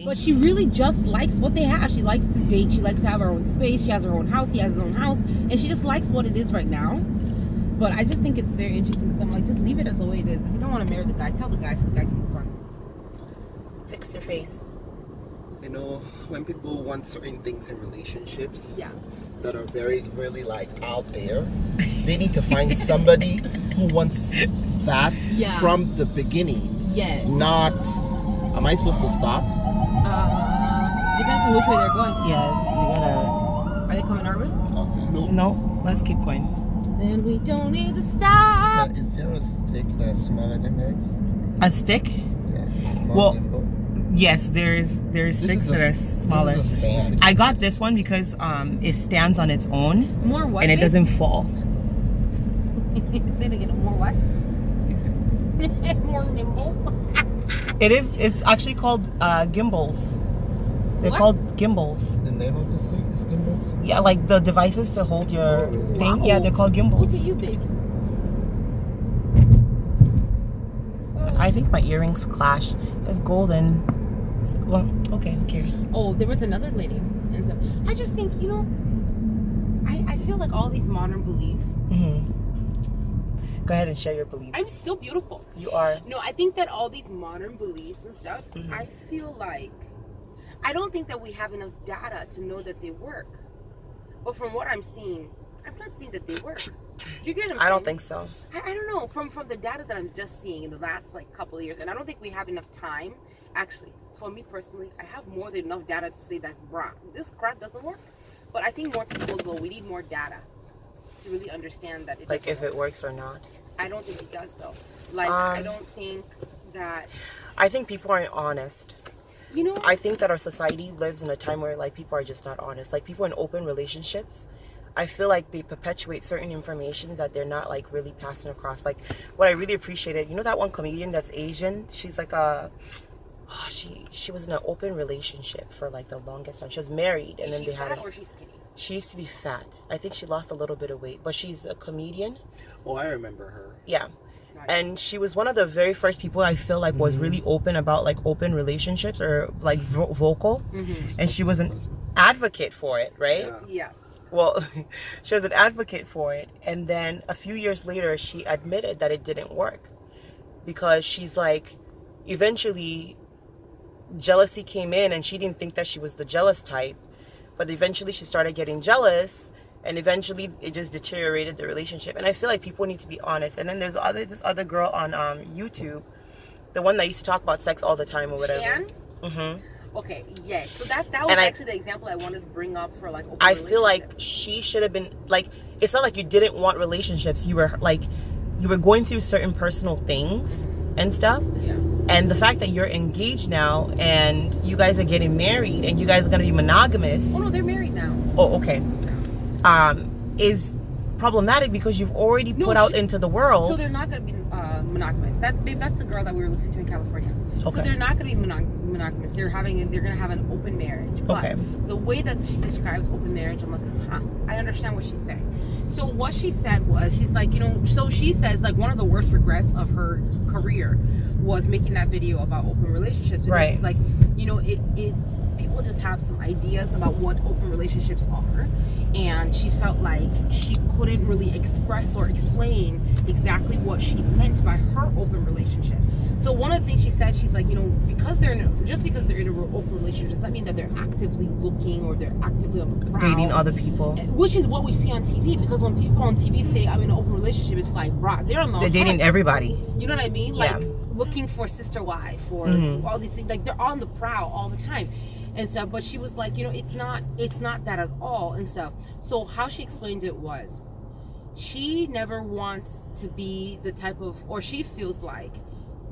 But she really just likes what they have. She likes to date. She likes to have her own space. She has her own house. He has his own house. And she just likes what it is right now. But I just think it's very interesting. So I'm like, just leave it the way it is. If you don't want to marry the guy, tell the guy so the guy can move on. Fix your face. You know, when people want certain things in relationships Yeah. that are very, really like out there, they need to find somebody who wants that from the beginning. Yes. Not, am I supposed to stop? Depends on which way they're going. Yeah, we gotta. Are they coming our way? Okay. No, let's keep going. Then we don't need to stop. Is there a stick that's smaller than that? A stick? Yeah. Well, yes, there's sticks that are smaller. This is a stand. I got this one because it stands on its own More what? and it doesn't fall. Say it again. More what? More nimble. It's actually called gimbals. They're What? called gimbals. The name of the stick is gimbals? Yeah, like the devices to hold your thing. Yeah, they're called Look gimbals. at you, babe. I think my earrings clash. It's golden. Well, okay, who cares? Oh, there was another lady. And so I just think, you know, I feel like all these modern beliefs. Go ahead and share your beliefs. I'm still beautiful. You are. No, I think that all these modern beliefs and stuff, I feel like, I don't think that we have enough data to know that they work. But from what I'm seeing, I'm not seeing that they work. Do you get what I'm saying? I don't think so. I don't know. From the data that I'm just seeing in the last like couple of years, and I don't think we have enough time. Actually, for me personally, I have more than enough data to say that, bruh, this crap doesn't work. But I think more people will go, we need more data to really understand that it Like doesn't if work. it works or not. I don't think it does though. Like I don't think that. I think people aren't honest. You know. I think that our society lives in a time where like people are just not honest. Like people in open relationships, I feel like they perpetuate certain informations that they're not like really passing across. Like what I really appreciated, you know that one comedian that's Asian? She's like she was in an open relationship for like the longest time. She was married and then they had or she's skinny? She used to be fat. I think she lost a little bit of weight, but she's a comedian. Oh, I remember her. Yeah. And she was one of the very first people I feel like was really open about like open relationships or like vocal. And she was an advocate for it, right? Yeah. Well, she was an advocate for it. And then a few years later, she admitted that it didn't work. Because she's like, eventually, jealousy came in and she didn't think that she was the jealous type. But eventually she started getting jealous. And eventually it just deteriorated the relationship. And I feel like people need to be honest. And then there's this other girl on YouTube. The one that used to talk about sex all the time or whatever. Shan? Mm-hmm. Okay, yes. So that was actually the example I wanted to bring up for like open I feel like relationships. she should have been like, it's not like you didn't want relationships. You were like, you were going through certain personal things and stuff. Yeah. And the fact that you're engaged now and you guys are getting married and you guys are going to be monogamous. Oh no, they're married now. Oh, okay. Is problematic because you've already put out into the world. So they're not going to be monogamous. That's the girl that we were listening to in California. Okay. So they're not going to be monogamous. They're going to have an open marriage. But Okay. the way that she describes open marriage, I'm like, I understand what she's saying. So what she said was, she's like, you know, so she says like one of the worst regrets of her career was making that video about open relationships. Because Right. she's like, you know, it people just have some ideas about what open relationships are, and she felt like she couldn't really express or explain exactly what she meant by her open relationship. So one of the things she said, she's like, you know, because they're in an open relationship does not mean that they're actively looking or they're actively on the prowl. Dating other people. Which is what we see on TV, because when people on TV say I'm in an open relationship, it's like, bruh, they're on the They're dating everybody. You know what I mean? Yeah. Like looking for sister wife or all these things. Like they're on the prowl all the time and stuff. But she was like, you know, it's not that at all and stuff. So how she explained it was, she never wants to be the type of, or she feels like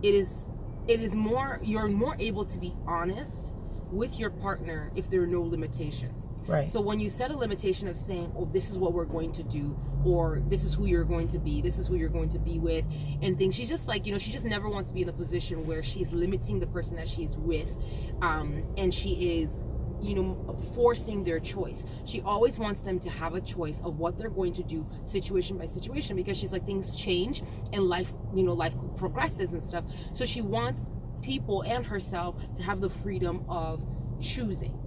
it is more, you're more able to be honest with your partner if there are no limitations. Right. So when you set a limitation of saying, oh, this is what we're going to do, or this is who you're going to be, this is who you're going to be with, and things, she's just like, you know, she just never wants to be in a position where she's limiting the person that she's with, and she is, you know, forcing their choice. She always wants them to have a choice of what they're going to do situation by situation, because she's like, things change and life, you know, life progresses and stuff. So she wants people and herself to have the freedom of choosing.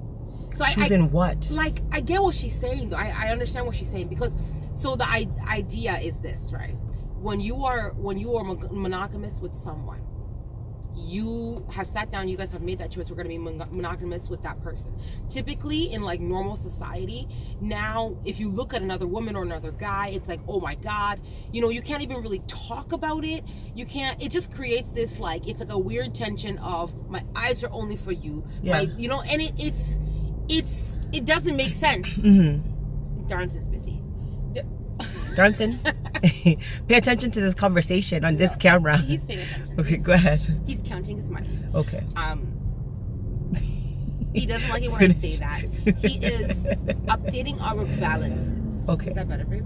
So choosing what? Like, I get what she's saying, though. I understand what she's saying, because so the idea is this, right? When you are monogamous with someone, you have sat down, you guys have made that choice, we're going to be monogamous with that person. Typically in like normal society now, if you look at another woman or another guy, it's like, oh my God, you know, you can't even really talk about it. You can't, it just creates this, like, it's like a weird tension of, my eyes are only for you. Yeah. You know, and it doesn't make sense. Darnson's busy. Darnson, pay attention to this conversation on this camera. He's paying attention. Okay, go ahead. He's counting his money. Okay. He doesn't like it when I say that. He is updating our balances. Okay. Is that better for you?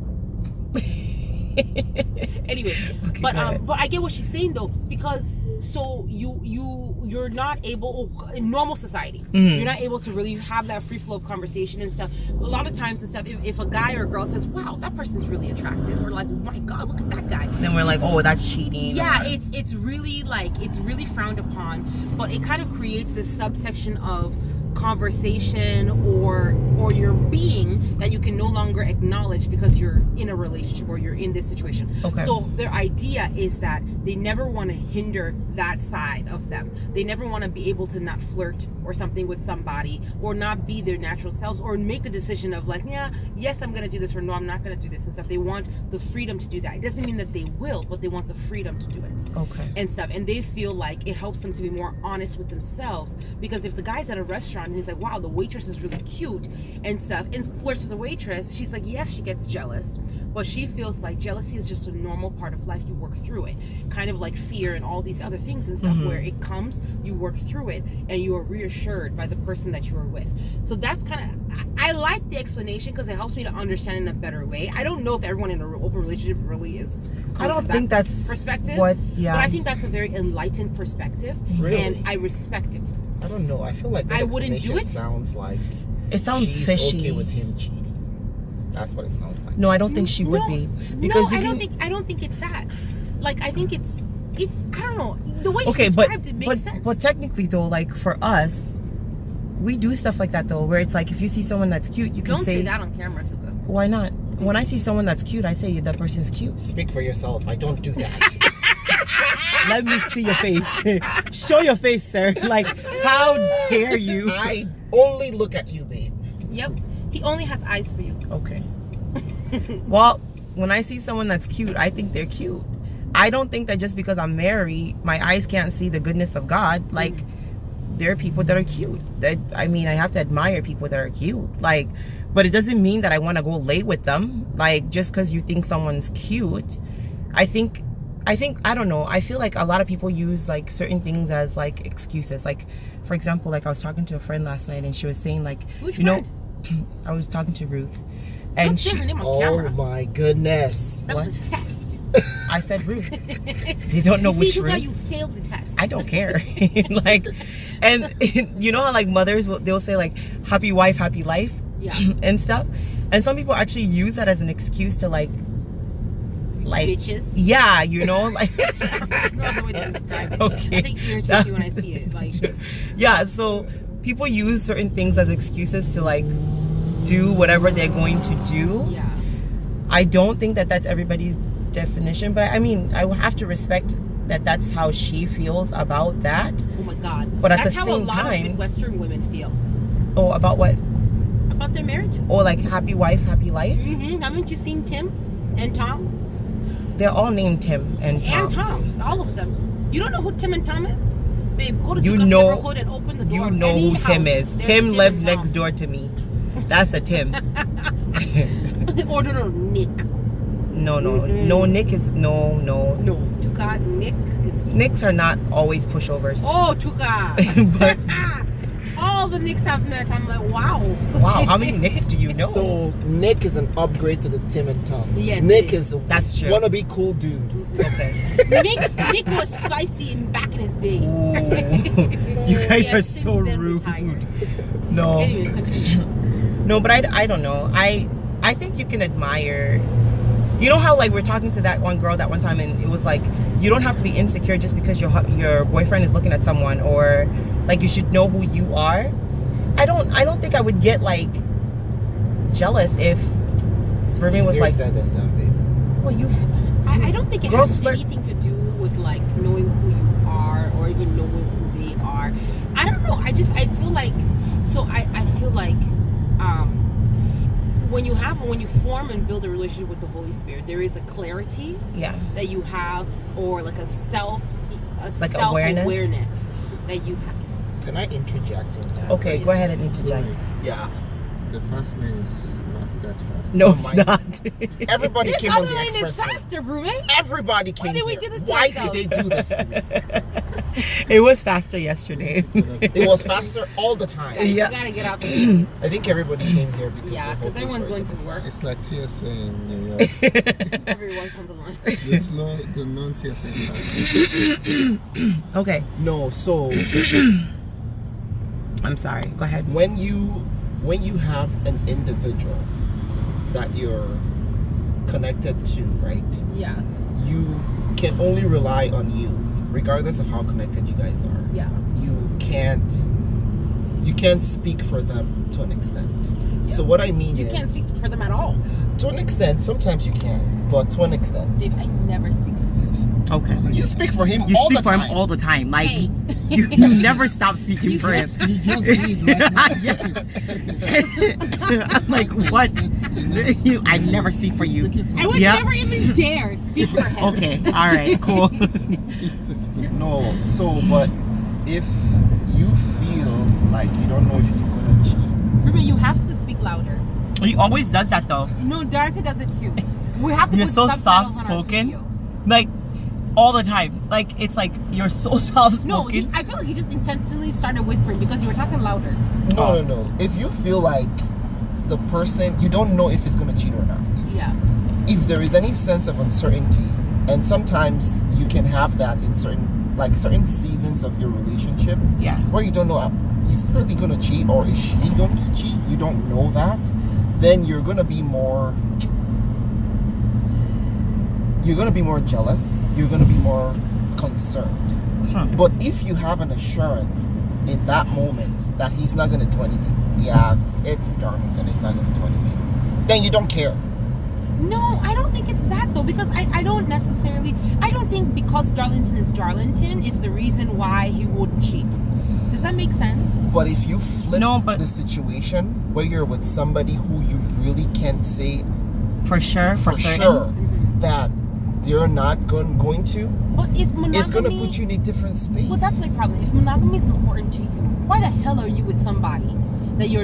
Anyway, Okay, but I get what she's saying, though, because so you're not able, in normal society, you're not able to really have that free flow of conversation and stuff. A lot of times and stuff, if a guy or a girl says, wow, that person's really attractive, we're like, oh my God, look at that guy, Then we're like, oh, that's cheating. yeah, or... it's really like, it's really frowned upon, but it kind of creates this subsection of conversation or your being that you can no longer acknowledge because you're in a relationship or you're in this situation. Okay. So their idea is that they never want to hinder that side of them. They never want to be able to not flirt or something with somebody, or not be their natural selves, or make the decision of like, yeah, yes, I'm going to do this, or no, I'm not going to do this and stuff. They want the freedom to do that. It doesn't mean that they will, but they want the freedom to do it. Okay. And stuff. And they feel like it helps them to be more honest with themselves, because if the guy's at a restaurant and he's like, wow, the waitress is really cute and stuff, and flirts with the waitress, she's like, yes, she gets jealous, but she feels like jealousy is just a normal part of life. You work through it, kind of like fear and all these other things and stuff, where it comes, you work through it, and you are reassured by the person that you are with. So that's kind of, I like the explanation because it helps me to understand in a better way. I don't know if everyone in an open relationship really is. I don't think that's perspective. What? Yeah. But I think that's a very enlightened perspective, Really? and I respect it. I don't know. I feel like that I wouldn't do explanation it. sounds like It sounds she's fishy. okay with him cheating. That's what it sounds like. No, I don't think she would be. Because no, if I don't think it's that. Like, I think it's I don't know. The way she okay, described it makes but sense. but technically though, like for us, we do stuff like that though, where it's like if you see someone that's cute, you can don't say that on camera, Tuka. Why not? When I see someone that's cute, I say that person's cute. Speak for yourself. I don't do that. Let me see your face. Show your face, sir. Like, how dare you? I only look at you, babe. Yep. He only has eyes for you. Okay. Well, when I see someone that's cute, I think they're cute. I don't think that just because I'm married, my eyes can't see the goodness of God. Like, there are people that are cute. That, I mean, I have to admire people that are cute. Like, but it doesn't mean that I want to go lay with them. Like, just because you think someone's cute. I think, I don't know. I feel like a lot of people use like certain things as like excuses. Like, for example, like I was talking to a friend last night and she was saying like, Which you friend? know, I was talking to Ruth. And Don't say her name on camera. Oh my goodness. That was a test. I said Ruth. They don't know you which see, Ruth. you failed the test. I don't care. Like, and you know how like mothers they'll say like happy wife, happy life, Yeah. and stuff. And some people actually use that as an excuse to like bitches. yeah, you know, like That's not the way to describe it. Okay. I think it irritates me when I see it. Like, yeah, so people use certain things as excuses to like do whatever they're going to do. yeah. I don't think that that's everybody's definition, but I mean, I will have to respect that that's how she feels about that. Oh my God. But at That's the how same a lot time- of Midwestern women feel Oh, about what? about their marriages. Oh, like happy wife, happy life? Haven't you seen Tim and Tom? They're all named Tim and Tom. And Tom's, all of them. You don't know who Tim and Tom is? Babe, go to You Tuka's know- neighborhood and open the door. You of know any who Tim house. is. There's a Tim and lives Tom. next door to me. That's a Tim. Or no, Nick. No, Nick is no. No, Tuka, Nick is... Nicks are not always pushovers. Oh, Tuka. But all the Nicks I've met, I'm like, wow. wow, how many Nicks do you know? So Nick is an upgrade to the Tim and Tom. Yes, Nick it is a That's true. wannabe cool dude. Okay. Nick was spicy back in his day. Ooh. You guys He are has so since then rude. retired. No. Anyway, continue. No, but I don't know. I think you can admire You know how like we're talking to that one girl that one time, and it was like you don't have to be insecure just because your boyfriend is looking at someone, or like you should know who you are. I don't think I would get like jealous if Remy was like, said and done, babe. Well, I don't think it has anything to do with like knowing who you are or even knowing who they are. I don't know. I feel like when you form and build a relationship with the Holy Spirit, there is a clarity that you have, or like a self-awareness that you have. Can I interject in that? Okay, go ahead and interject. Yeah. The fast lane is not that fast. No, it's not. Everybody came on the lane express is faster, Brume. Everybody came. Why did we here. do this to Why ourselves? did they do this to me? It was faster yesterday. It was faster all the time. Guys, Yeah. you gotta get out there. I think everybody came here because Because everyone's going to work. It's like TSA in New York. Everyone's on the line. The non-TSA is fast. Okay. No, so I'm sorry. Go ahead. when you have an individual that you're connected to, right? Yeah. You can only rely on you, regardless of how connected you guys are. Yeah. You can't speak for them to an extent. Yeah. So what I mean You is, can't speak for them at all. to an extent, sometimes you can, but to an extent, Dave, I never speak for you. Okay. you speak for him You all speak the for time. him all the time. Like Hey. you never stop speaking for him. You just did right now. I'm like, what? I never speak for you. I would Yep. never even dare speak for him. Okay. All right. Cool. No, so but if you feel like you don't know if he's gonna cheat, Remember, you have to speak louder. He always does that though. No, Darcy does it too. We have to You're put so subtitles on our soft-spoken. videos. Like all the time. Like it's like you're so soft No, spoken. I feel like he just intentionally started whispering because you were talking louder. no. If you feel like the person, you don't know if he's gonna cheat or not. Yeah. If there is any sense of uncertainty, and sometimes you can have that in certain seasons of your relationship, Yeah. where you don't know, is he really gonna cheat or is she going to cheat? You don't know that. Then you're gonna be more jealous. You're gonna be more concerned. But if you have an assurance in that moment that he's not gonna do anything, it's Darlington, he's not gonna do anything, then you don't care. No, I don't think it's that though, because I don't think because Darlington is Darlington is the reason why he wouldn't cheat. Does that make sense? But if you flip but the situation where you're with somebody who you really can't say for sure, for certain. sure that they're not going to, But if monogamy, it's gonna put you in a different space. Well, that's my problem. If monogamy is important to you, why the hell are you with somebody that you're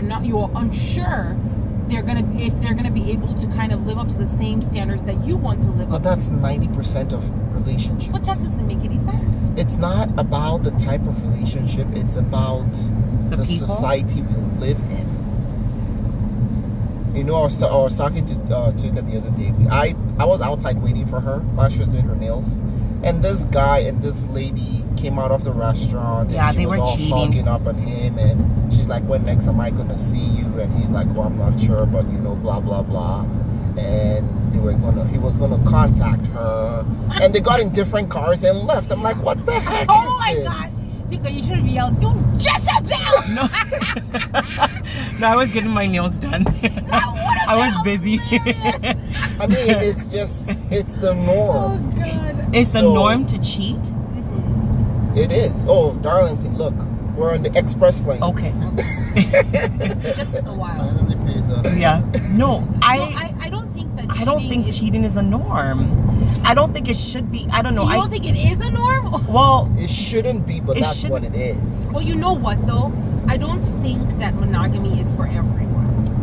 unsure if they're gonna be able to kind of live up to the same standards that you want to live up But to? that's 90% of relationships. But that doesn't make any sense. It's not about the type of relationship, it's about the people? society we live in. You know, I was talking to Tuka the other day. I was outside waiting for her while she was doing her nails, and this guy and this lady came out of the restaurant. Yeah, and she they was were all cheating. hugging up on him, and she's like, "When next am I gonna see you?" And he's like, "Well, I'm not sure, but you know, blah blah blah." And he was gonna contact her, and they got in different cars and left. I'm like, "What the heck Oh is my this?" God. Chica, you should have yelled, "You Jezebel!" No. No, I was getting my nails done. I was busy. I mean, it's the norm. Oh God. It's the So- norm to cheat? It is. Oh, Darlington, look, we're on the express lane. Okay. It just took a while. Finally pays off. Yeah. No, I don't think that I don't think cheating is a norm. I don't think it should be. I don't know. You don't think it is a norm? Well, It shouldn't be, but It that's what shouldn't- it is. Well, you know what though? I don't think that monogamy is for everyone.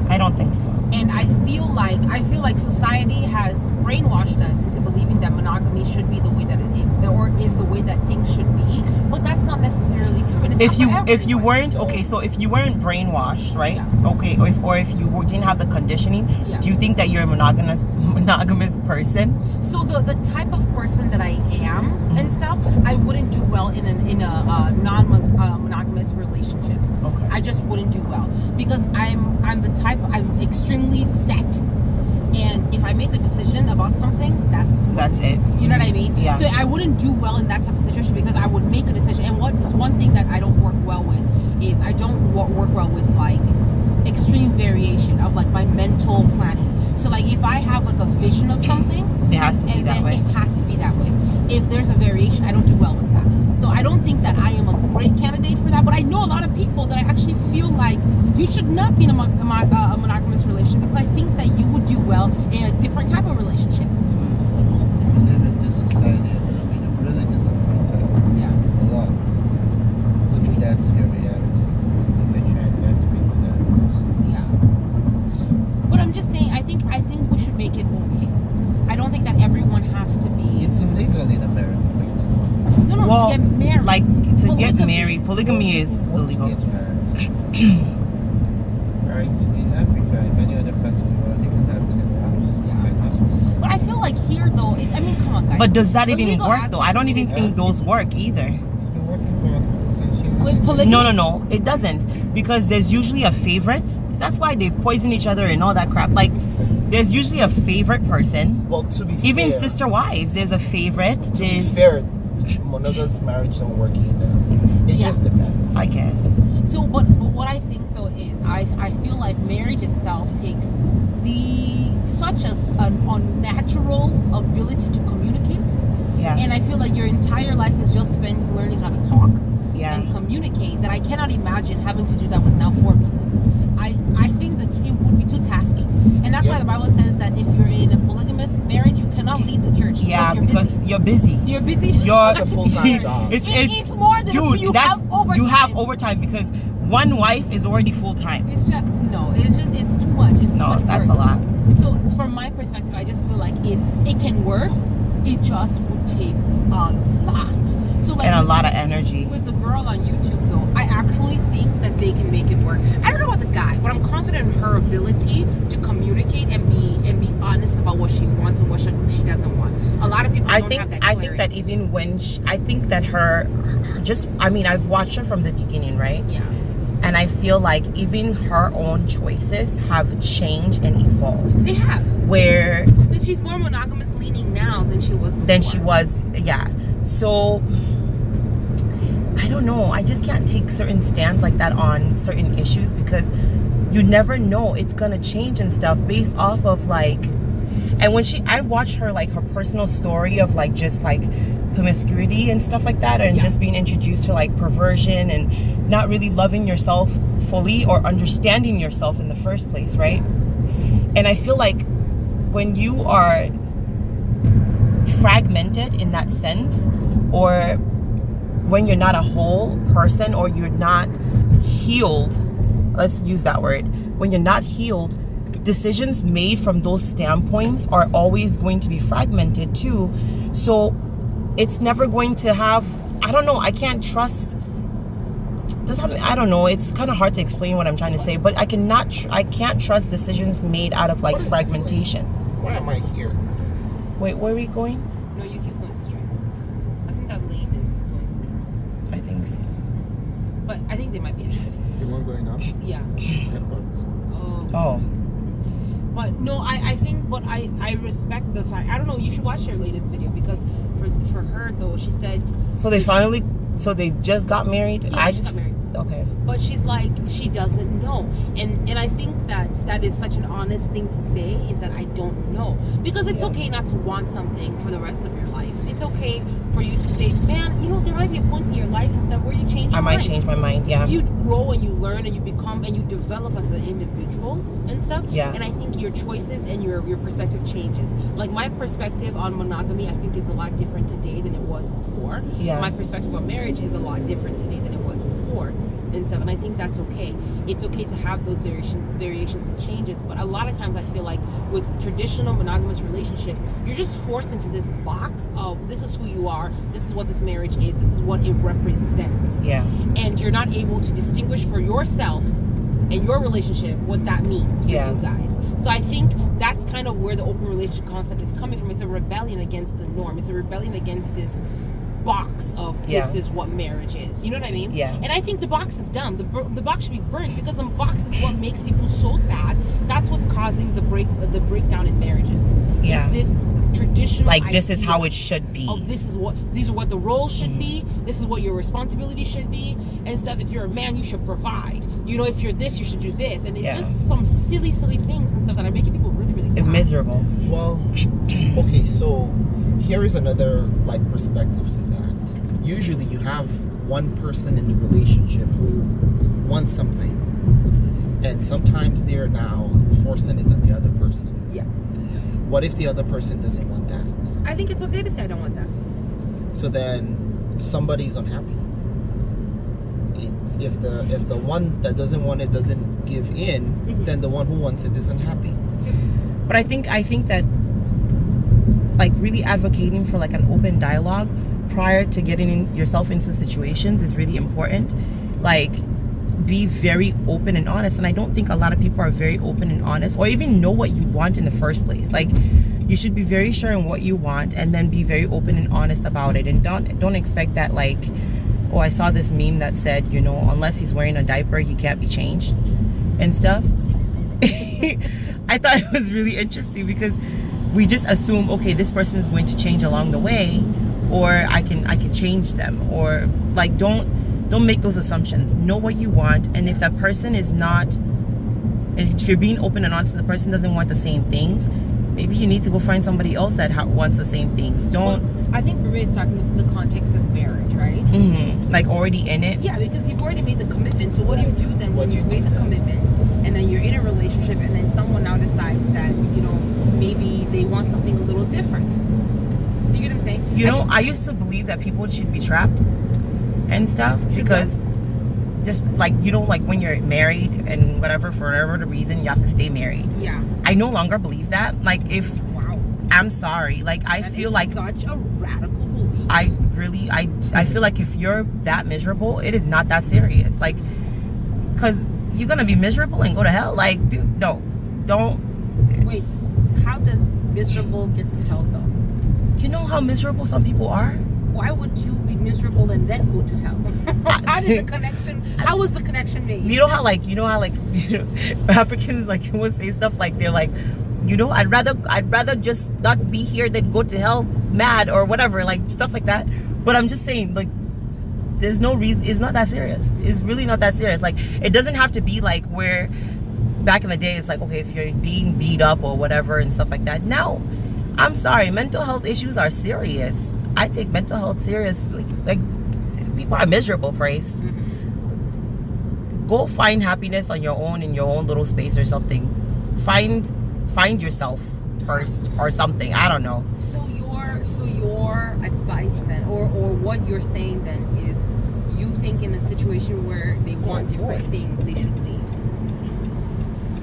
I don't think so. And I feel like society has brainwashed us into believing that monogamy should be the way that it is, or is the way that things should be. But that's not necessarily true. And it's If not for you everyone. weren't okay, so if you weren't brainwashed, right? Yeah. Okay, or if you didn't have the conditioning, Yeah. do you think that you're a monogamous person? So the type of person that I am and stuff, I wouldn't do well in a non-monogamous relationship. Okay. I just wouldn't do well because I'm the type, I'm extremely set And if I make a decision about something, that's it. You know what I mean? Yeah. So I wouldn't do well in that type of situation because I would make a decision. And there's one thing that I don't work well with is I don't work well with like extreme variation of like my mental planning. So like if I have like a vision of something, It has to be that way. It has to be that way. If there's a variation, I don't do well with that. So I don't think that I am a great candidate for that. But I know a lot of people that I actually feel like you should not be in a monogamous relationship because I think that you would do well in a different type of relationship. If you live in this society, you're going to be really disappointed. Yeah. A lot. If that's your reality. If you're trying not to be monogamous. Yeah. But I'm just saying, I think we should make it okay. I don't think that everyone has to be. It's illegal in America. Like, No, Well, to get married. like to get Polygamy. married, polygamy is want to illegal. get married. Right? In Africa, in many other parts of the world, they can have 10 wives, 10 husbands. But I feel like here, though, I mean, come on, guys. But does that The even legal work though? I don't even aspect think is- those work either. It's been working for since human With existence. polygamy- No, it doesn't. Because there's usually a favorite. That's why they poison each other and all that crap. Like, there's usually a favorite person. Well, to be Even fair, sister wives, there's a favorite. to be There's, fair, monogamous marriage don't work either. It Yeah. just depends. I guess. So, but what I think though is, I feel like marriage itself takes such an unnatural ability to communicate, Yeah. and I feel like your entire life is just spent learning how to talk Yeah. and communicate. That I cannot imagine having to do that with now 4 people. I think that it would be too tasking, and that's why Yeah. the Bible says that if you're in a polygamous marriage, you cannot lead the church. Yeah, you're because busy. you're busy. You're busy. You're It's a full-time job. It's more than dude. you that's have overtime. you have overtime because one wife is already full time. It's just it's too much. It's too No, much that's work. a lot. So from my perspective, I just feel like it can work. It just would take a lot. So like And a with- lot of energy. with the girl on YouTube though, I actually think that they can make it work. I don't know about the guy, but I'm confident in her ability to communicate and be honest about what she wants and what she doesn't want. A lot of people don't have that I clarity. think that even when I think that her just I mean I've watched her from the beginning, right? Yeah. And I feel like even her own choices have changed and evolved. They have. Where Because she's more monogamous leaning now than she was before. yeah. So I don't know. I just can't take certain stands like that on certain issues because you never know it's gonna change and stuff based off of like. And when I've watched her like her personal story of like just like promiscuity and stuff like that, and Yeah. just being introduced to like perversion and not really loving yourself fully or understanding yourself in the first place, right? And I feel like when you are fragmented in that sense, or when you're not a whole person or you're not healed, let's use that word, when you're not healed, decisions made from those standpoints are always going to be fragmented too. So it's never going to have, I don't know, I can't trust. I don't know, it's kind of hard to explain what I'm trying to say, but I can't trust decisions made out of like What is this fragmentation. Why am I here? Wait, where are we going? No, you keep going straight. I think that lane is going to cross. I think so. But I think they might be ahead. The one going up? Yeah. Airports. Oh. But no, I think, but I respect the fact. I don't know. You should watch her latest video because for her though, she said. So they just got married? Yeah, she got married. Okay. But she's like, she doesn't know, and I think that is such an honest thing to say, is that I don't know, because it's okay not to want something for the rest of your life. It's okay for you to say, man, there might be a point in your life and stuff where you change your I might mind. change my mind, yeah. You grow and you learn and you become and you develop as an individual and stuff. Yeah. And I think your choices and your perspective changes. Like my perspective on monogamy, I think is a lot different today than it was before. Yeah. My perspective on marriage is a lot different today than it was before and stuff. And I think that's okay. It's okay to have those variations and changes. But a lot of times I feel like with traditional monogamous relationships, you're just forced into this box of this is who you are, this is what this marriage is, this is what it represents. Yeah. And you're not able to distinguish for yourself and your relationship what that means for Yeah. you guys. So I think that's kind of where the open relationship concept is coming from. It's a rebellion against the norm. It's a rebellion against this box of this is what marriage is. You know what I mean? Yeah. And I think the box is dumb. The box should be burnt, because the box is what makes people so sad. That's what's causing the breakdown in marriages. Yeah. Is this traditional like this idea is how it should be. Oh, these are what the roles should be. This is what your responsibility should be and stuff. If you're a man, you should provide. You know, if you're this, you should do this. And it's just some silly things and stuff that are making people really, really sad. Miserable. Well, okay, so here is another like perspective to that. Usually you have one person in the relationship who wants something, and sometimes they're now forcing it on the other person. Yeah. What if the other person doesn't want that? I think it's okay to say I don't want that. So then somebody's unhappy. It's if the one that doesn't want it doesn't give in, then the one who wants it isn't happy. But I think that like really advocating for like an open dialogue prior to getting yourself into situations is really important. Like, be very open and honest. And I don't think a lot of people are very open and honest, or even know what you want in the first place. Like, you should be very sure in what you want, and then be very open and honest about it. And don't expect that, like, oh, I saw this meme that said, you know, unless he's wearing a diaper, he can't be changed and stuff. I thought it was really interesting, because we just assume, okay, this person is going to change along the way, or I can change them, or like don't make those assumptions. Know what you want, and if that person is not, and if you're being open and honest and the person doesn't want the same things, maybe you need to go find somebody else that wants the same things. Don't. Well, I think Maria is talking within the context of marriage, right? Like already in it. Yeah, because you've already made the commitment. So what do you do then when you've made the commitment, and then you're in a relationship, and then someone now decides that, you know, maybe they want something a little different? Do you get what I'm saying? You know, I used to believe that people should be trapped and stuff, because just like, you know, like when you're married and whatever, for whatever the reason, you have to stay married. Yeah. I no longer believe that. Like, if I'm sorry, like that feel like such a radical belief. I feel like if you're that miserable, it is not that serious. Like, because you're gonna be miserable and go to hell. Like, dude, no, don't. Wait, how does miserable get to hell though? You know how miserable some people are? Why would you be miserable and then go to hell? How was the connection made? You know how Africans like will say stuff like, they're like, you know, I'd rather just not be here than go to hell mad or whatever, like stuff like that. But I'm just saying, like, there's no reason. It's not that serious. It's really not that serious. Like, it doesn't have to be like where back in the day it's like, okay, if you're being beat up or whatever and stuff like that. No, I'm sorry, mental health issues are serious. I take mental health seriously. Like, people are miserable, praise. Go find happiness on your own, in your own little space or something. Find yourself first or something. I don't know. So your advice then, or what you're saying then, is you think in a situation where they want different things, they should leave.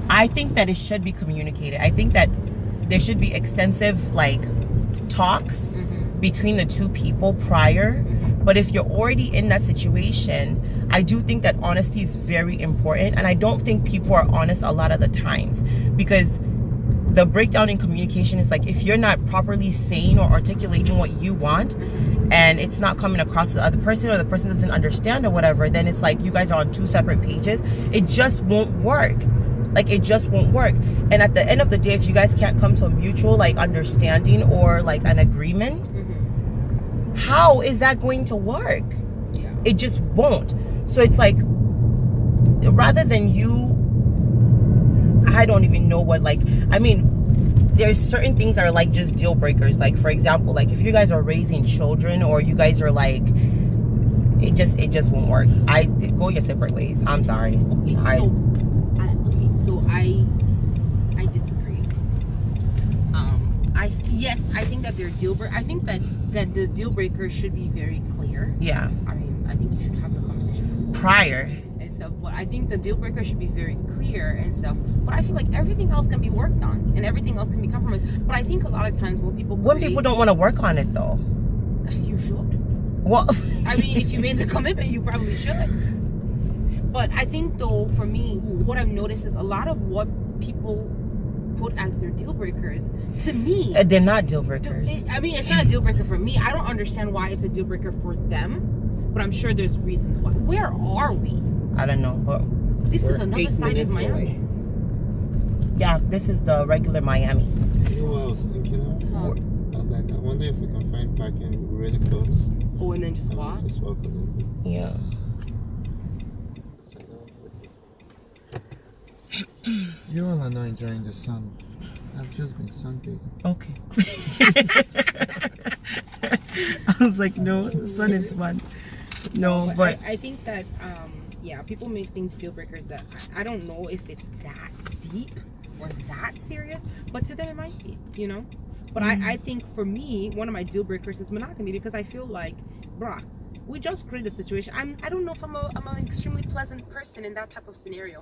I think that it should be communicated. I think that there should be extensive like talks between the two people prior. But if you're already in that situation, I do think that honesty is very important. And I don't think people are honest a lot of the times, because the breakdown in communication is like, if you're not properly saying or articulating what you want, and it's not coming across to the other person, or the person doesn't understand or whatever, then it's like you guys are on two separate pages. It just won't work. Like, it just won't work. And at the end of the day, if you guys can't come to a mutual like understanding or like an agreement, how is that going to work? Yeah. It just won't. So it's like, rather than you, I don't even know what, like, I mean, there's certain things that are like just deal breakers. Like, for example, like if you guys are raising children, or you guys are like, it just won't work. I go your separate ways. I'm sorry. So I disagree. I think that there's deal breakers. I think that the deal breakers should be very clear. Yeah. I mean, I think you should have the conversation prior and stuff. But I think the deal breaker should be very clear and stuff. But I feel like everything else can be worked on, and everything else can be compromised. But I think a lot of times when people don't want to work on it though, you should. Well, I mean, if you made the commitment, you probably should. But I think, though, for me, what I've noticed is a lot of what people put as their deal breakers, to me, They're not deal breakers. I mean, it's not a deal breaker for me. I don't understand why it's a deal breaker for them, but I'm sure there's reasons why. Where are we? I don't know, but This is We're another 8 side of minutes Miami. away. yeah, this is the regular Miami. You know what I was thinking of? Huh. I was like, I wonder if we can find parking really close. Oh, and then just And walk. Just walk a little bit. Yeah. So you all are not enjoying the sun. I've just been sunbathing. Okay. I was like, no, the sun is fun. No, but I think that yeah, people make things deal breakers that I don't know if it's that deep or that serious, but to them it might be, you know. But I think for me, one of my deal breakers is monogamy, because I feel like, bruh, we just created a situation. I don't know if I'm an extremely pleasant person in that type of scenario.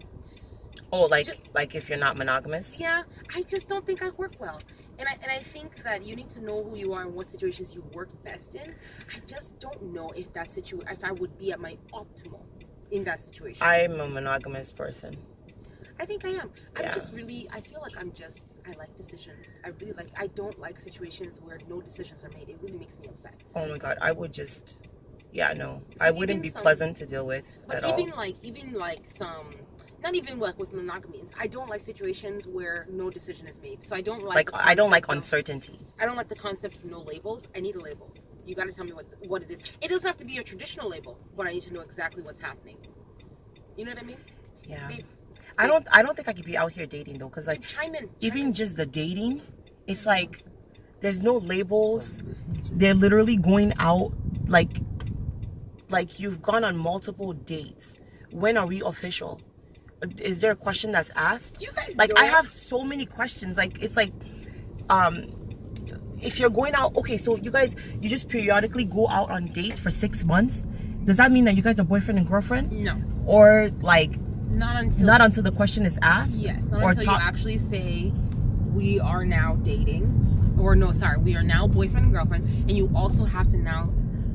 oh, like if you're not monogamous. Yeah, I just don't think I work well. And I think that you need to know who you are and what situations you work best in. I just don't know if if I would be at my optimal in that situation. I'm a monogamous person. I think I am. I'm Yeah. just really, I feel like I like decisions. I don't like situations where no decisions are made. It really makes me upset. Oh my god, I would just, yeah, no, So I wouldn't even be some- pleasant to deal with But at all. even like some, not even like with monogamy, I don't like situations where no decision is made. So I don't like. Like I don't like concept of- uncertainty. I don't like the concept of no labels. I need a label. You got to tell me what it is. It doesn't have to be a traditional label, but I need to know exactly what's happening. You know what I mean? Yeah. Babe, I don't think I could be out here dating though, because like chime in. even just the dating, it's like there's no labels. Listening to you. They're literally going out like you've gone on multiple dates. When are we official? Is there a question that's asked? You guys like know- I have so many questions. Like it's like if you're going out, okay, so you just periodically go out on dates for 6 months. Does that mean that you guys are boyfriend and girlfriend? No, Or like not until. not until the question is asked? Yes, not or until you actually say we are now dating, or no, sorry, we are now boyfriend and girlfriend, and you also have to now.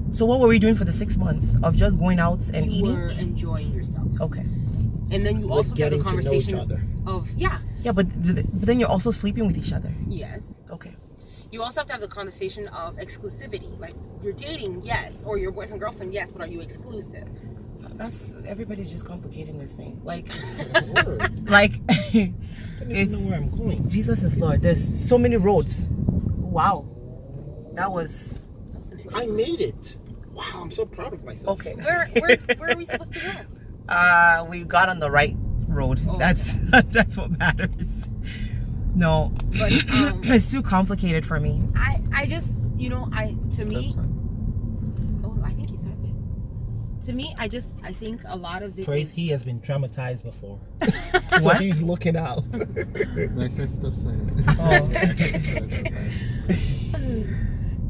So what were we doing for the 6 months of just going out and You eating? were enjoying yourself, Okay. and then you We're also have the getting to know each conversation other. of yeah, Yeah, but then you're also sleeping with each other. yes. Okay. You also have to have the conversation of exclusivity. Like you're dating, yes, or you're boyfriend girlfriend, yes, but are you exclusive? That's everybody's just complicating this thing. Like Word. like I don't even it's know where I'm going. Jesus is Lord. There's so many roads. Wow. That was That's an I made it. Wow, I'm so proud of myself. okay. where are we supposed to go? We got on the right road. Oh. That's what matters. No. But It's too complicated for me. I just to me. Stop sign. Oh, I think he started. To me, I think a lot of it Praise, is- he has been traumatized before. So What? he's looking out. No, I said stop sign. Oh.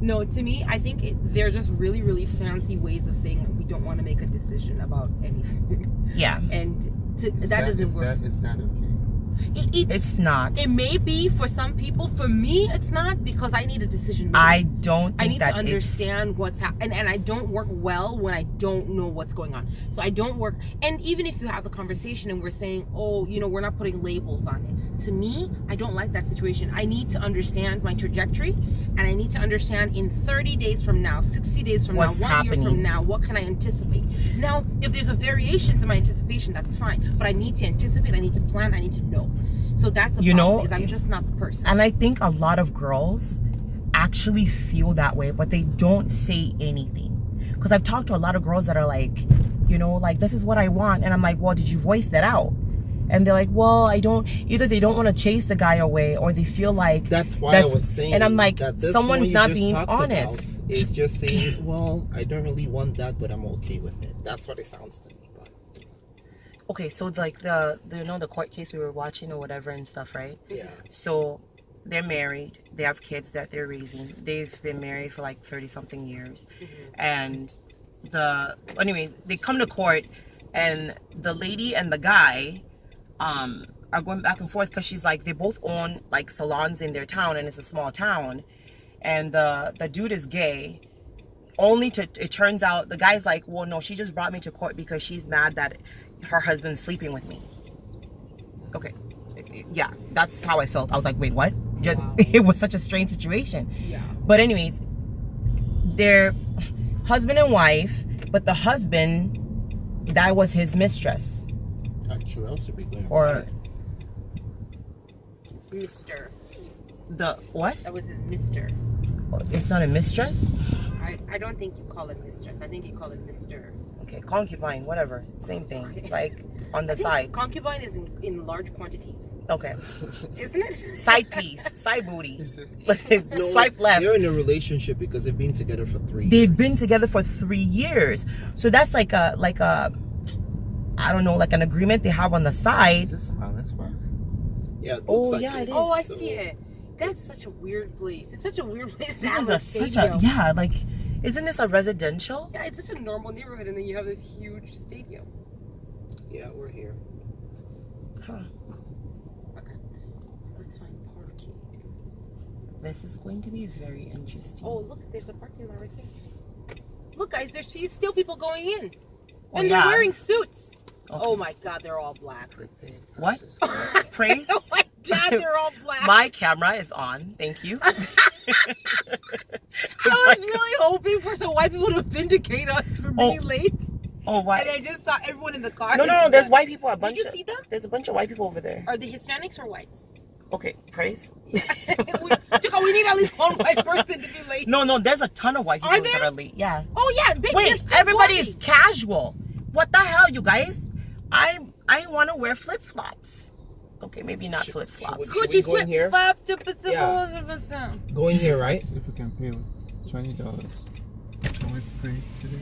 No, to me, I think they're just really, really fancy ways of saying we don't want to make a decision about anything, Yeah. and Is that doesn't work. Is that okay? It's not. It may be for some people. For me, it's not, because I need a decision made. I don't think I need that to understand what's happening, and I don't work well when I don't know what's going on. So I don't work, and even if you have the conversation and we're saying, oh, we're not putting labels on it. To me, I don't like that situation. I need to understand my trajectory, and I need to understand in 30 days from now, 60 days from What's now, 1 year happening. from now, what can I anticipate? Now, if there's a variations in my anticipation, that's fine. But I need to anticipate, I need to plan, I need to know. So that's the problem, is I'm just not the person. And I think a lot of girls actually feel that way, but they don't say anything. Because I've talked to a lot of girls that are like, like, this is what I want. And I'm like, well, did you voice that out? And they're like, well, I don't. Either they don't want to chase the guy away, or they feel like That's why I was saying. And I'm like, that this someone's one you not just being talked honest. about is just saying, well, I don't really want that, but I'm okay with it. That's what it sounds to me. But Okay, so like the court case we were watching or whatever and stuff, right? yeah, So they're married. They have kids that they're raising. They've been married for like 30 something years. And anyways, they come to court, and the lady and the guy are going back and forth, because she's like, they both own like salons in their town, and it's a small town, and the dude is gay. It turns out the guy's like, well, no, she just brought me to court because she's mad that her husband's sleeping with me. Okay, yeah, that's how I felt. I was like, wait, what? Just Wow. it was such a strange situation. Yeah. But anyways, they're husband and wife, but the husband, that was his mistress. Actually, I should be going. Or Mr. the what? That was his Mr. It's not a mistress? I don't think you call it mistress. I think you call it Mr. Okay, concubine, whatever. Same thing. Okay. Like on the I think side. concubine is in large quantities, Okay. isn't it? Side piece, side booty. Is it? Swipe left. They're in a relationship because they've been together for 3 years. They've been together for 3 years. So that's like a I don't know, like an agreement they have on the side. Is this Allensbach? Yeah. It Oh, looks like yeah, it is. Oh, I So- see it. That's such a weird place. It's such a weird place. to This have is a such a stadium. yeah, like isn't this a residential? Yeah, it's such a normal neighborhood, and then you have this huge stadium. Yeah, we're here. Huh. Okay, let's find parking. This is going to be very interesting. Oh, look, there's a parking lot right there. Look, guys, there's still people going in, Oh, and yeah. they're wearing suits. Okay. Oh my God, they're all black. What? Praise. Oh my God, they're all black. My camera is on. Thank you. I was really hoping for some white people to vindicate us for being late. Oh, And why? I just saw everyone in the car. No. There's white people. A bunch Did you of, see them? There's a bunch of white people over there. Are they Hispanics or whites? Okay, praise. we need at least one white person to be late. No. There's a ton of white people Are there? that are late. Yeah. Oh yeah, they're Wait, still everybody walking. is casual. What the hell, you guys? I want to wear flip flops. Okay, maybe not flip flops. Should Gucci we go in here? flip flop. Yeah. Go in here, right? If we can pay $20. Can we pay today?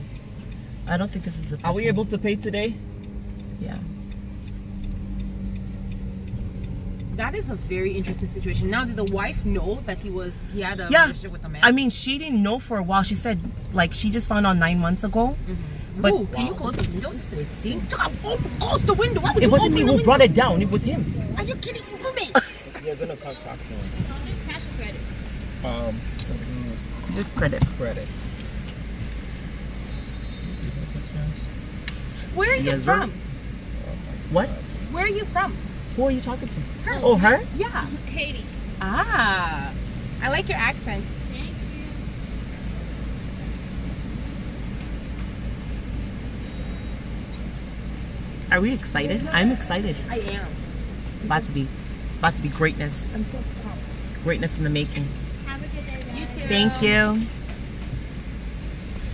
I don't think this is the. Are we person. able to pay today? Yeah. That is a very interesting situation. Now, did the wife know that he had a Yeah. relationship with a man? I mean, she didn't know for a while. She said, like, she just found out 9 months ago. But Ooh, can you close the window? This is stink. Close the window. Why would it you wasn't open me the who window? brought it down. It was him. Are you kidding me? You're gonna contact them. Cash or credit? Just credit. Credit. Business expense? Where are you Yes, sir. from? What? Where are you from? Who are you talking to? Her. Oh, her? Yeah. Haiti. Ah, I like your accent. Thank you. Are we excited? I'm excited. I am. It's about to be greatness. I'm so pumped. Greatness in the making. Have a good day, guys. You too. Thank you.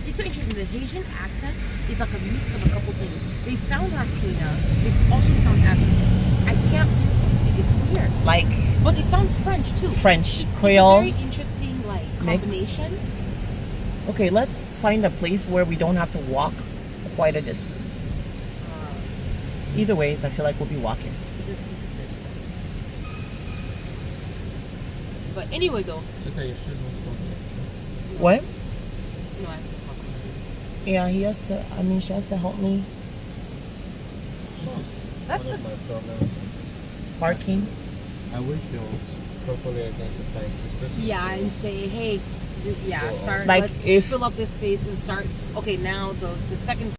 It's so interesting. The Haitian accent is like a mix of a couple things. They sound Latina. They also sound African. I can't pinpoint it. It's weird. Like But they sound French too. French, It's Creole. a very interesting like Mix. combination. Okay, let's find a place where we don't have to walk quite a distance. Either ways, I feel like we'll be walking. But anyway, though, Check out your shoes won't go there. What? no, I have to talk about it. Yeah, she has to help me. This is That's one of my problems. Parking. I will feel properly identified this person. Yeah, and say, hey, start. Like let's if- fill up this space and start. Okay, now the second